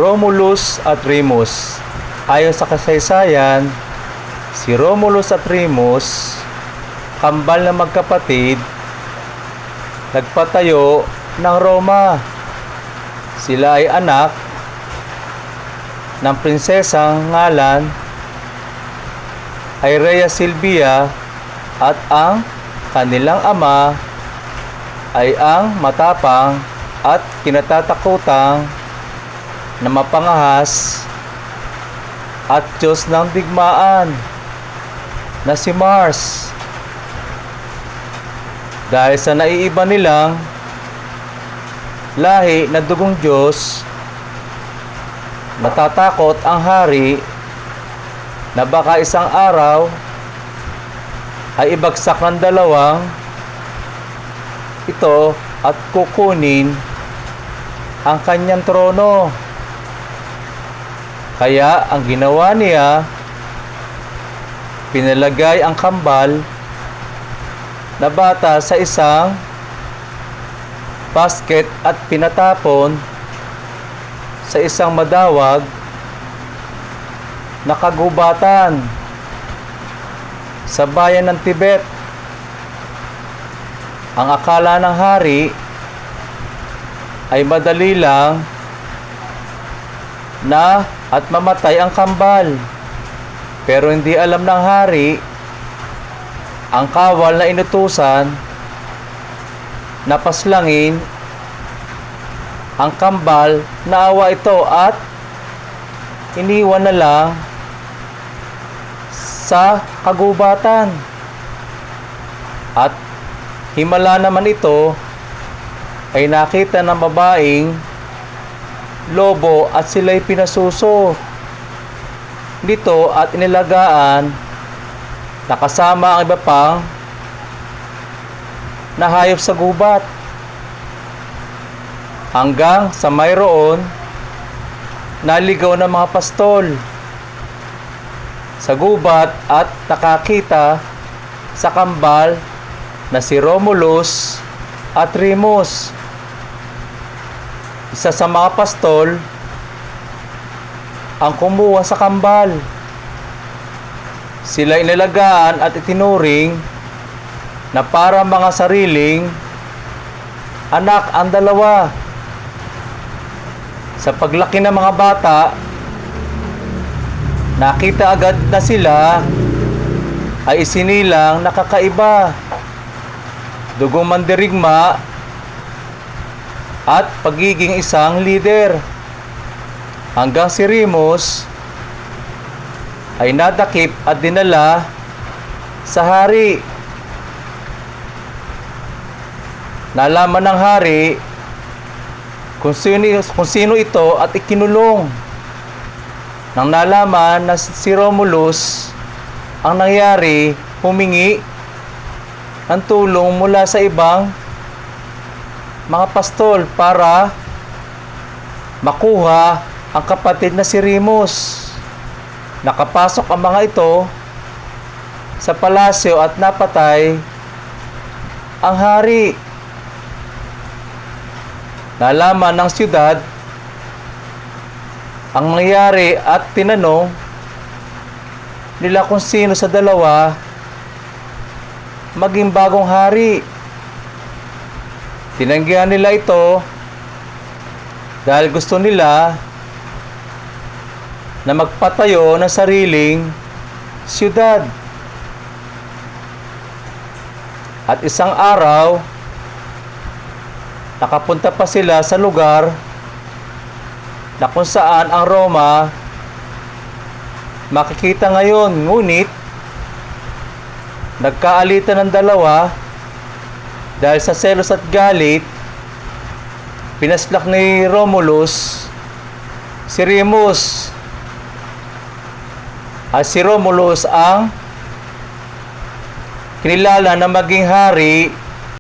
Romulus at Remus. Ayon sa kasaysayan, si Romulus at Remus, kambal na magkapatid, nagpatayo ng Roma. Sila ay anak ng prinsesang ngalan ay Rhea Silvia at ang kanilang ama ay ang matapang at kinatatakutang na mapangahas at Diyos ng digmaan na si Mars. Dahil sa naiiba nilang lahi na dugong Diyos, natatakot ang hari na baka isang araw ay ibagsak ng dalawang ito at kukunin ang kanyang trono. Kaya ang ginawa niya, pinalagay ang kambal na bata sa isang basket at pinatapon sa isang madawag na kagubatan sa bayan ng Tibet. Ang akala ng hari ay madali lang na at mamatay ang kambal. Pero hindi alam ng hari ang kawal na inutusan na paslangin ang kambal. Naawa ito at iniwan na lang sa kagubatan. At himala naman ito ay nakita ng babaeng lobo at sila'y pinasuso dito at inilagaan na kasama ang iba pang nahayop sa gubat, hanggang sa mayroon naligaw ng mga pastol sa gubat at nakakita sa kambal na si Romulus at Remus. Isa sa mga pastol ang kumuha sa kambal. Sila inalagaan at itinuring na para mga sariling anak ang dalawa. Sa paglaki ng mga bata, nakita agad na sila ay isinilang nakakaiba, dugong mandirigma at pagiging isang leader, hanggang si Remus ay nadakip at dinala sa hari. Nalaman ng hari kung sino ito at ikinulong. Nang nalaman na si Romulus ang nangyari, humingi ng tulong mula sa ibang mga pastol para makuha ang kapatid na si Remus. Nakapasok ang mga ito sa palasyo at napatay ang hari. Nalaman ng siyudad ang nangyari at tinanong nila kung sino sa dalawa maging bagong hari. Tinanggihan nila ito dahil gusto nila na magpatayo ng sariling siyudad. At isang araw, nakapunta pa sila sa lugar na kung saan ang Roma makikita ngayon. Ngunit nagkaalitan ng dalawa dahil sa selos at galit. Pinaslak ni Romulus si Remus, at si Romulus ang kinilala na maging hari